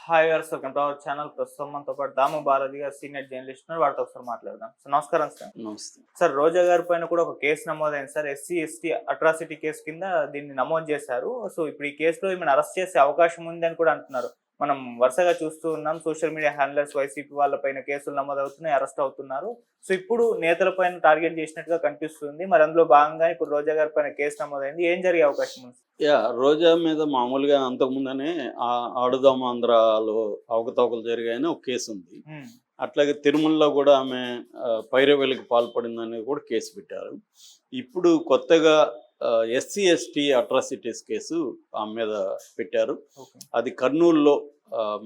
Hi viewers, welcome to our channel. ప్రస్తుతం మనతో పాటు దాము బాలాజీ గారు సీనియర్ జర్నలిస్ట్ ఉన్నారు. వారితో ఒకసారి మాట్లాడదాం. సో నమస్కారం సార్. నమస్తే. సార్, రోజా గారి పైన కూడా ఒక కేసు నమోదైంది sir. SC ST atrocity case కింద దీన్ని నమోదు చేశారు. సో ఇప్పుడు ఈ కేసులో ఈమెను అరెస్ట్ చేసే అవకాశం ఉంది అని కూడా అంటున్నారు. మనం వరుసగా చూస్తూ ఉన్నాం, సోషల్ మీడియా హ్యాండ్లర్స్ వైసీపీ వాళ్ళపైన కేసులు నమోదవుతున్నాయి, అరెస్ట్ అవుతున్నారు. సో ఇప్పుడు నేతల పైన టార్గెట్ చేసినట్టుగా కనిపిస్తుంది. మరి అందులో భాగంగా ఇప్పుడు రోజా గారి పైన కేసు నమోదైంది. ఏం జరిగే అవకాశం ఉంది? రోజా మీద మామూలుగా అంతకుముందనే ఆడుదాం ఆంధ్రాలో అవకతవకలు జరిగాయని ఒక కేసు ఉంది. అట్లాగే తిరుమలలో కూడా ఆమె పైరవేలకు పాల్పడిందని కూడా కేసు పెట్టారు. ఇప్పుడు కొత్తగా ఎస్సీ ఎస్టీ అట్రాసిటీస్ కేసు ఆమె మీద పెట్టారు. అది కర్నూలులో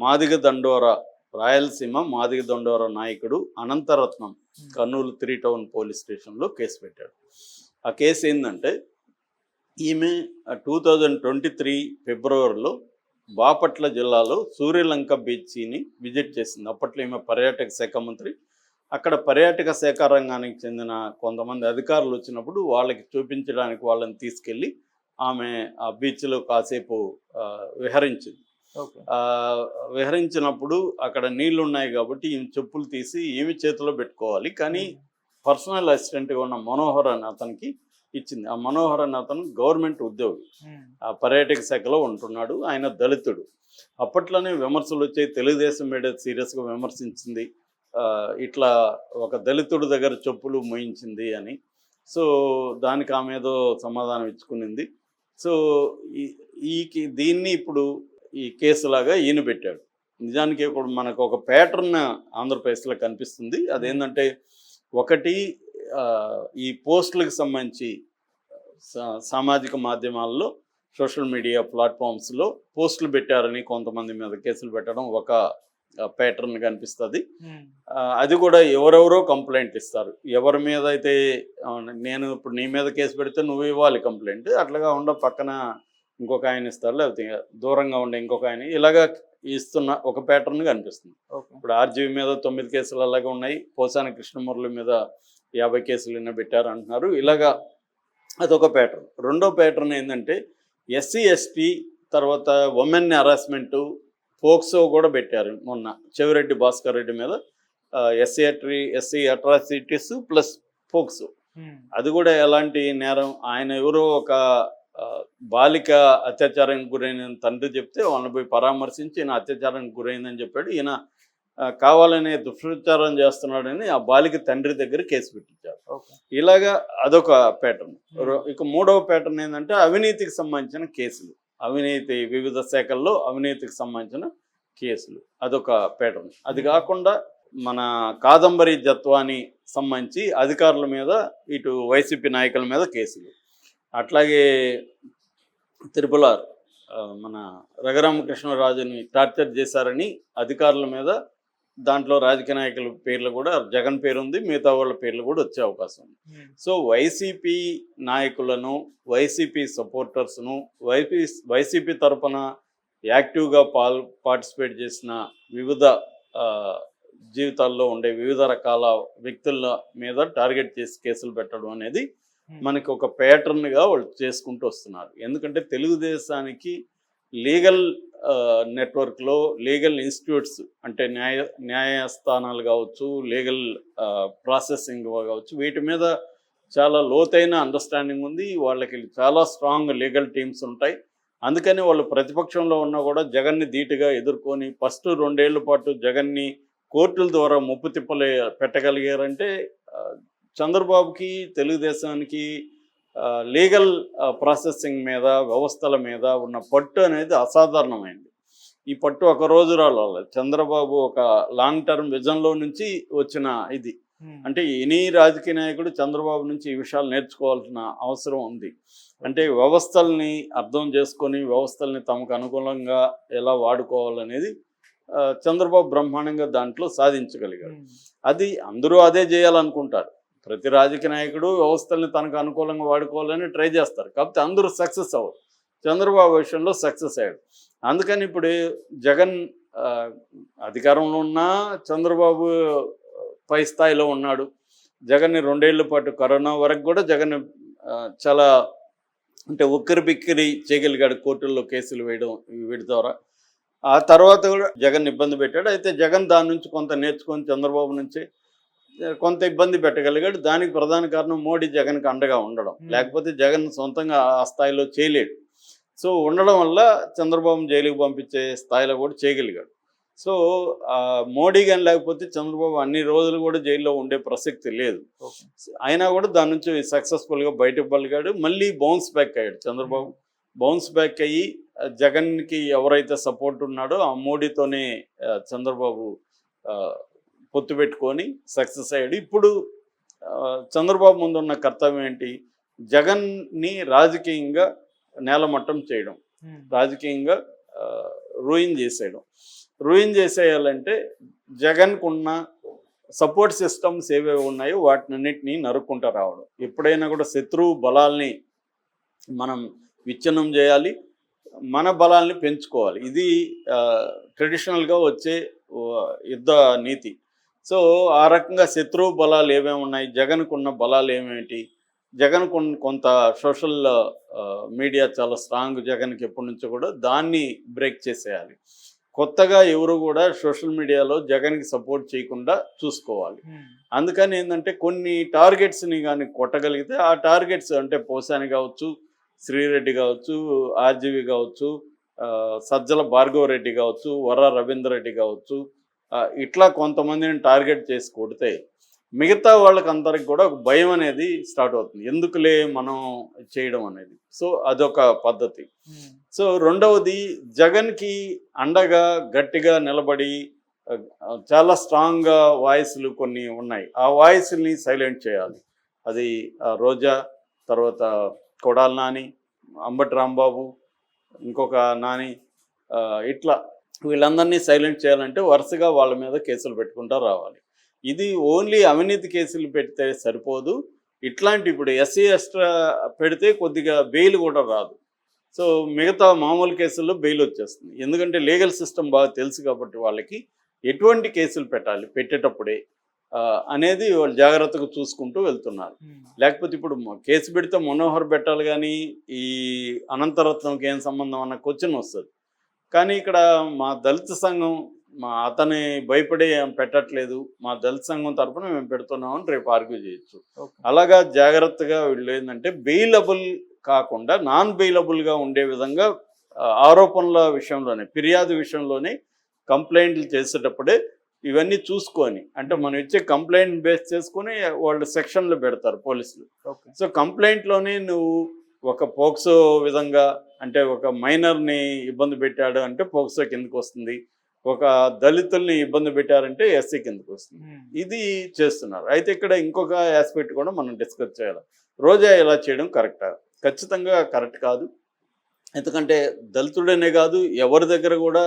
మాదిగ దండోరా, రాయలసీమ మాదిగ దండోరా నాయకుడు అనంతరత్నం కర్నూలు 3 టౌన్ పోలీస్ స్టేషన్లో కేసు పెట్టాడు. ఆ కేసు ఏంటంటే, ఈమె 2023 ఫిబ్రవరిలో బాపట్ల జిల్లాలో సూర్యలంక బీచ్ని విజిట్ చేసింది. అప్పట్లో ఈమె పర్యాటక శాఖ మంత్రి. అక్కడ పర్యాటక శాఖ రంగానికి చెందిన కొంతమంది అధికారులు వచ్చినప్పుడు వాళ్ళకి చూపించడానికి వాళ్ళని తీసుకెళ్ళి ఆమె ఆ బీచ్లో కాసేపు విహరించింది. విహరించినప్పుడు అక్కడ నీళ్లు ఉన్నాయి కాబట్టి ఈమె చెప్పులు తీసి ఈమె చేతిలో పెట్టుకోవాలి, కానీ పర్సనల్ అసిస్టెంట్గా ఉన్న మనోహర్ అని అతనికి ఇచ్చింది. ఆ మనోహర్ అని అతను గవర్నమెంట్ ఉద్యోగి, ఆ పర్యాటక శాఖలో ఉంటున్నాడు. ఆయన దళితుడు. అప్పట్లోనే విమర్శలు వచ్చాయి, తెలుగుదేశం మీడియా సీరియస్గా విమర్శించింది, ఇట్లా ఒక దళితుడి దగ్గర చెప్పులు మోయించింది అని. సో దానికి ఆమె ఏదో సమాధానం ఇచ్చుకునింది. సో దీన్ని ఇప్పుడు ఈ కేసులాగా ఈయన పెట్టాడు. నిజానికి ఇప్పుడు మనకు ఒక ప్యాటర్న్ ఆంధ్రప్రదేశ్లో కనిపిస్తుంది. అదేంటంటే, ఒకటి ఈ పోస్టులకు సంబంధించి సామాజిక మాధ్యమాల్లో, సోషల్ మీడియా ప్లాట్ఫామ్స్లో పోస్టులు పెట్టారని కొంతమంది మీద కేసులు పెట్టడం ఒక ప్యాటర్న్ కనిపిస్తుంది. అది కూడా ఎవరెవరో కంప్లైంట్ ఇస్తారు. ఎవరి మీద అయితే నేను ఇప్పుడు నీ మీద కేసు పెడితే నువ్వు ఇవ్వాలి కంప్లైంట్, అట్లాగా ఉండ పక్కన ఇంకొక ఆయన ఇస్తారు, లేకపోతే దూరంగా ఉండే ఇంకొక ఆయన, ఇలాగా ఇస్తున్న ఒక ప్యాటర్న్ కనిపిస్తుంది. ఇప్పుడు ఆర్జీవి మీద 9 కేసులు అలాగే ఉన్నాయి. పోసాని కృష్ణమురళి మీద 50 కేసులు పెట్టారు అంటున్నారు. ఇలాగా అదొక ప్యాటర్న్. రెండో ప్యాటర్న్ ఏంటంటే, ఎస్సీ ఎస్టీ తర్వాత ఉమెన్ హరాస్మెంటు, పోక్సో కూడా పెట్టారు మొన్న చెవిరెడ్డి భాస్కర్ రెడ్డి మీద. SC atrocities plus POCSO. అది కూడా ఎలాంటి నేరం, ఆయన ఎవరో ఒక బాలిక అత్యాచారానికి గురైన తండ్రి చెప్తే వాళ్ళని పోయి పరామర్శించి ఈయన అత్యాచారానికి గురైందని చెప్పాడు. ఈయన కావాలనే దుష్ప్రచారం చేస్తున్నాడని ఆ బాలిక తండ్రి దగ్గర కేసు పెట్టించారు. ఇలాగా అదొక ప్యాటర్న్. ఇక మూడవ ప్యాటర్న్ ఏంటంటే, అవినీతికి సంబంధించిన కేసులు, అవినీతి వివిధ శాఖల్లో అవినీతికి సంబంధించిన కేసులు, అదొక ప్యాటర్న్. అది కాకుండా మన కాదంబరి జత్వాని సంబంధించి అధికారుల మీద, ఇటు వైసీపీ నాయకుల మీద కేసులు. అట్లాగే తిరుపలార్ మన రఘురామకృష్ణరాజుని టార్చర్ చేశారని అధికారుల మీద, దాంట్లో రాజకీయ నాయకుల పేర్లు కూడా, జగన్ పేరు ఉంది, మిగతా వాళ్ళ పేర్లు కూడా వచ్చే అవకాశం ఉంది. సో వైసీపీ నాయకులను, వైసీపీ సపోర్టర్స్ను, వైసీపీ తరఫున యాక్టివ్గా పార్టిసిపేట్ చేసిన వివిధ జీవితాల్లో ఉండే వివిధ రకాల వ్యక్తుల మీద టార్గెట్ చేసి కేసులు పెట్టడం అనేది మనకి ఒక ప్యాటర్న్గా వాళ్ళు చేసుకుంటూ వస్తున్నారు. ఎందుకంటే తెలుగుదేశానికి లీగల్ నెట్వర్క్లో, లీగల్ ఇన్స్టిట్యూట్స్ అంటే న్యాయస్థానాలు కావచ్చు, లీగల్ ప్రాసెసింగ్ కావచ్చు, వీటి మీద చాలా లోతైన అండర్స్టాండింగ్ ఉంది. వాళ్ళకి చాలా స్ట్రాంగ్ లీగల్ టీమ్స్ ఉంటాయి. అందుకని వాళ్ళు ప్రతిపక్షంలో ఉన్నా కూడా జగన్ని ధీటుగా ఎదుర్కొని ఫస్ట్ 2 ఏళ్ల పాటు జగన్ని కోర్టుల ద్వారా ముప్పు తిప్పలే పెట్టగలిగారంటే, చంద్రబాబుకి, తెలుగుదేశానికి లీగల్ ప్రాసెసింగ్ మీద, వ్యవస్థల మీద ఉన్న పట్టు అనేది అసాధారణమైంది. ఈ పట్టు ఒక రోజు రాలేదు. చంద్రబాబు ఒక లాంగ్ టర్మ్ విజన్లో నుంచి వచ్చిన ఇది. అంటే ఎనీ రాజకీయ నాయకుడు చంద్రబాబు నుంచి ఈ విషయాలు నేర్చుకోవాల్సిన అవసరం ఉంది. అంటే వ్యవస్థల్ని అర్థం చేసుకొని వ్యవస్థల్ని తమకు అనుకూలంగా ఎలా వాడుకోవాలనేది చంద్రబాబు బ్రహ్మాండంగా దాంట్లో సాధించగలిగాడు. అది అందరూ అదే చేయాలనుకుంటారు. ప్రతి రాజకీయ నాయకుడు వ్యవస్థల్ని తనకు అనుకూలంగా వాడుకోవాలని ట్రై చేస్తారు, కాకపోతే అందరూ సక్సెస్ అవ్వరు. చంద్రబాబు విషయంలో సక్సెస్ అయ్యాడు. అందుకని ఇప్పుడు జగన్ అధికారంలో ఉన్నా చంద్రబాబు పై స్థాయిలో ఉన్నాడు. జగన్ని 2 ఏళ్ల పాటు, కరోనా వరకు కూడా జగన్ చాలా అంటే ఉక్కిరి బిక్కిరి చేయగలిగాడు కోర్టుల్లో కేసులు వేయడం వీటి ద్వారా. ఆ తర్వాత కూడా జగన్ ఇబ్బంది పెట్టాడు. అయితే జగన్ దాని నుంచి కొంత నేర్చుకొని చంద్రబాబు నుంచి కొంత ఇబ్బంది పెట్టగలిగాడు. దానికి ప్రధాన కారణం మోడీ జగన్కి అండగా ఉండడం. లేకపోతే జగన్ సొంతంగా ఆ స్థాయిలో చేయలేడు. సో ఉండడం వల్ల చంద్రబాబును జైలుకి పంపించే స్థాయిలో కూడా చేయగలిగాడు. సో మోడీ కానీ లేకపోతే చంద్రబాబు అన్ని రోజులు కూడా జైల్లో ఉండే ప్రసక్తి లేదు. అయినా కూడా దాని నుంచి సక్సెస్ఫుల్గా బయటపడగలిగాడు. మళ్ళీ బౌన్స్ బ్యాక్ అయ్యాడు చంద్రబాబు. బౌన్స్ బ్యాక్ అయ్యి జగన్కి ఎవరైతే సపోర్ట్ ఉన్నాడో ఆ మోడీతోనే చంద్రబాబు పొత్తు పెట్టుకొని సక్సెస్ అయ్యాడు. ఇప్పుడు చంద్రబాబు ముందున్న కర్తవ్యం ఏంటి? జగన్ని రాజకీయంగా నేలమట్టం చేయడం, రాజకీయంగా రూయిన్ చేసేయడం. రూయిన్ చేసేయాలంటే జగన్కు ఉన్న సపోర్ట్ సిస్టమ్స్ ఏవేవి ఉన్నాయో వాటినన్నిటినీ నరుక్కుంటూ రావడం. ఎప్పుడైనా కూడా శత్రువు బలాల్ని మనం విచ్ఛిన్నం చేయాలి, మన బలాల్ని పెంచుకోవాలి. ఇది ట్రెడిషనల్గా వచ్చే యుద్ధ నీతి. సో ఆ రకంగా శత్రువు బలాలు ఏమేమి ఉన్నాయి, జగన్కు ఉన్న బలాలు ఏమేమిటి, జగన్కు కొంత సోషల్ మీడియా చాలా స్ట్రాంగ్ జగన్కి ఎప్పటి నుంచో కూడా, దాన్ని బ్రేక్ చేసేయాలి. కొత్తగా ఎవరు కూడా సోషల్ మీడియాలో జగన్కి సపోర్ట్ చేయకుండా చూసుకోవాలి. అందుకని ఏంటంటే కొన్ని టార్గెట్స్ని కానీ కొట్టగలిగితే ఆ టార్గెట్స్ అంటే పోసాని కావచ్చు, శ్రీరెడ్డి కావచ్చు, ఆర్జీవి కావచ్చు, సజ్జల భార్గవ రెడ్డి కావచ్చు, వర్ర రవీందర్ రెడ్డి కావచ్చు, ఇట్లా కొంతమందిని టార్గెట్ చేసి కొడితే మిగతా వాళ్ళకి అందరికి కూడా ఒక భయం అనేది స్టార్ట్ అవుతుంది. ఎందుకులే మనం చేయడం అనేది. సో అదొక పద్ధతి. సో రెండవది, జగన్కి అండగా గట్టిగా నిలబడి చాలా స్ట్రాంగ్గా వాయిస్లు కొన్ని ఉన్నాయి. ఆ వాయిస్ని సైలెంట్ చేయాలి. అది రోజా, తర్వాత కొడాలి నాని, అంబటి రాంబాబు, ఇంకొక నాని, ఇట్లా వీళ్ళందరినీ సైలెంట్ చేయాలంటే వరుసగా వాళ్ళ మీద కేసులు పెట్టుకుంటూ రావాలి. ఇది ఓన్లీ అవినీతి కేసులు పెడితే సరిపోదు. ఇట్లాంటి ఇప్పుడు ఎస్సీ ఎస్టీ పెడితే కొద్దిగా బెయిల్ కూడా రాదు. సో మిగతా మామూలు కేసుల్లో బెయిల్ వచ్చేస్తుంది. ఎందుకంటే లీగల్ సిస్టమ్ బాగా తెలుసు కాబట్టి వాళ్ళకి ఎటువంటి కేసులు పెట్టాలి పెట్టేటప్పుడే అనేది వాళ్ళు జాగ్రత్తగా చూసుకుంటూ వెళ్తున్నారు. లేకపోతే ఇప్పుడు కేసు పెడితే మనోహర్ పెట్టాలి కానీ ఈ అనంతరత్నంకి ఏం సంబంధం అన్న క్వశ్చన్ వస్తుంది. కానీ ఇక్కడ మా దళిత సంఘం అతని భయపడి పెట్టట్లేదు, మా దళిత సంఘం తరఫున మేము పెడుతున్నామని రేపు ఆర్గ్యూ చేయొచ్చు. అలాగా జాగ్రత్తగా వీళ్ళు ఏంటంటే బెయిలబుల్ కాకుండా నాన్ బెయిలబుల్గా ఉండే విధంగా ఆరోపణల విషయంలోనే, ఫిర్యాదు విషయంలోనే కంప్లైంట్లు చేసేటప్పుడే ఇవన్నీ చూసుకొని, అంటే మనం ఇచ్చే కంప్లైంట్ బేస్ చేసుకొని వాళ్ళు సెక్షన్లు పెడతారు పోలీసులు. సో కంప్లైంట్లోనే నువ్వు ఒక పోక్సో విధంగా, అంటే ఒక మైనర్ని ఇబ్బంది పెట్టాడు అంటే పోక్సో కిందకు వస్తుంది, ఒక దళితుల్ని ఇబ్బంది పెట్టారంటే ఎస్సీ కిందకు వస్తుంది. ఇది చేస్తున్నారు. అయితే ఇక్కడ ఇంకొక ఆస్పెక్ట్ కూడా మనం డిస్కస్ చేయాలి. రోజా ఇలా చేయడం కరెక్టా? ఖచ్చితంగా కరెక్ట్ కాదు. ఎందుకంటే దళితుడనే కాదు, ఎవరి దగ్గర కూడా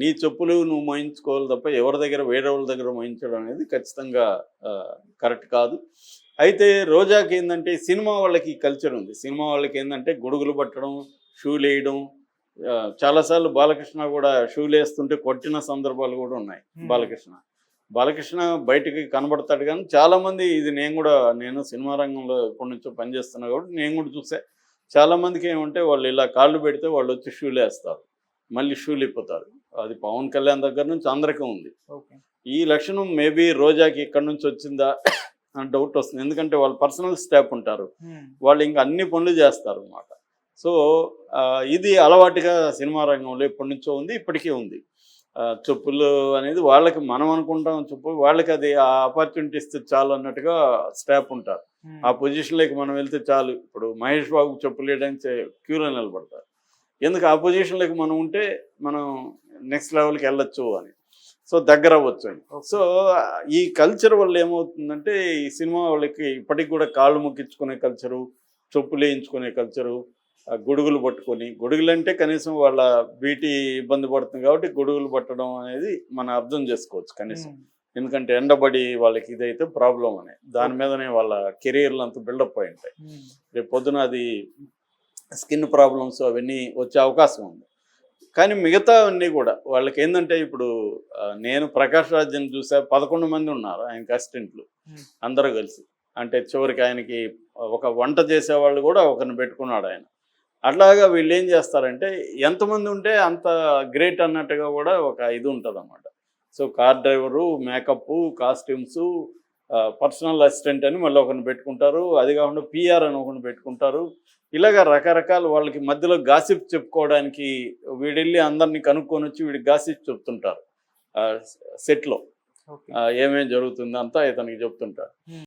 నీ చెప్పులు నువ్వు మోయించుకోవాలి తప్ప ఎవరి దగ్గర వేరే వాళ్ళ దగ్గర మోయించడం అనేది ఖచ్చితంగా కరెక్ట్ కాదు. అయితే రోజాకి ఏంటంటే సినిమా వాళ్ళకి కల్చర్ ఉంది. సినిమా వాళ్ళకి ఏంటంటే గొడుగులు పట్టడం, షూలు వేయడం. చాలాసార్లు బాలకృష్ణ కూడా షూలు వేస్తుంటే కొట్టిన సందర్భాలు కూడా ఉన్నాయి. బాలకృష్ణ బయటికి కనబడతాడు కానీ చాలామంది, ఇది నేను సినిమా రంగంలో ఎప్పటి నుంచో పనిచేస్తున్నా కాబట్టి నేను కూడా చూసా. చాలామందికి ఏమంటే వాళ్ళు ఇలా కాళ్ళు పెడితే వాళ్ళు వచ్చి షూలు వేస్తారు, మళ్ళీ షూలు ఇప్పుతారు. అది పవన్ కళ్యాణ్ దగ్గర నుంచి అందరికీ ఉంది. ఈ లక్షణం మేబీ రోజాకి ఇక్కడ నుంచి వచ్చిందా అని డౌట్ వస్తుంది. ఎందుకంటే వాళ్ళు పర్సనల్ స్టాఫ్ ఉంటారు, వాళ్ళు ఇంకా అన్ని పనులు చేస్తారు అన్నమాట. సో ఇది అలవాటుగా సినిమా రంగంలో ఎప్పటి నుంచో ఉంది, ఇప్పటికీ ఉంది. చెప్పులు అనేది వాళ్ళకి, మనం అనుకుంటాం చెప్పులు వాళ్ళకి, అది ఆ ఆపర్చునిటీ ఇస్తే చాలు అన్నట్టుగా స్టాఫ్ ఉంటారు. ఆ పొజిషన్లోకి మనం వెళ్తే చాలు. ఇప్పుడు మహేష్ బాబుకి చెప్పులు వేయడానికి క్యూలో నిలబడతారు. ఎందుకు ఆ పొజిషన్లోకి మనం ఉంటే మనం నెక్స్ట్ లెవెల్కి వెళ్ళొచ్చు అని, సో దగ్గర అవ్వచ్చు అని. సో ఈ కల్చర్ వల్ల ఏమవుతుందంటే ఈ సినిమా వాళ్ళకి ఇప్పటికి కూడా కాళ్ళు మొక్కించుకునే కల్చరు, చెప్పులు వేయించుకునే కల్చరు, గొడుగులు పట్టుకొని, గొడుగులు అంటే కనీసం వాళ్ళ బీటీ ఇబ్బంది పడుతుంది కాబట్టి గొడుగులు పట్టడం అనేది మనం అర్థం చేసుకోవచ్చు కనీసం. ఎందుకంటే ఎండబడి వాళ్ళకి ఇదైతే ప్రాబ్లం అనే దాని మీదనే వాళ్ళ కెరీర్లు అంతా బిల్డప్ అయి ఉంటాయి. రేపు పొద్దున అది స్కిన్ ప్రాబ్లమ్స్ అవన్నీ వచ్చే అవకాశం ఉంది. కానీ మిగతా అన్నీ కూడా వాళ్ళకి ఏంటంటే, ఇప్పుడు నేను ప్రకాష్ రాజ్ని చూసా, 11 మంది ఉన్నారు ఆయనకి అసిస్టెంట్లు అందరూ కలిసి. అంటే చివరికి ఆయనకి ఒక వంట చేసేవాళ్ళు కూడా ఒకరిని పెట్టుకున్నాడు ఆయన. అట్లాగా వీళ్ళు ఏం చేస్తారంటే ఎంతమంది ఉంటే అంత గ్రేట్ అన్నట్టుగా కూడా ఒక ఇది ఉంటుంది అన్నమాట. So car driver, makeup, costumes, personal assistant అని మళ్ళీ ఒకరిని పెట్టుకుంటారు. అది కాకుండా పిఆర్ అని ఒకరిని పెట్టుకుంటారు. ఇలాగ రకరకాల వాళ్ళకి మధ్యలో గాసిప్ చెప్పుకోవడానికి వీడెళ్ళి అందరినీ కనుక్కొని వచ్చి వీడికి గాసిప్ చెప్తుంటారు సెట్లో. ఓకే. ఏమేమి జరుగుతుందో అంతా ఇతనికి చెప్తుంటారు.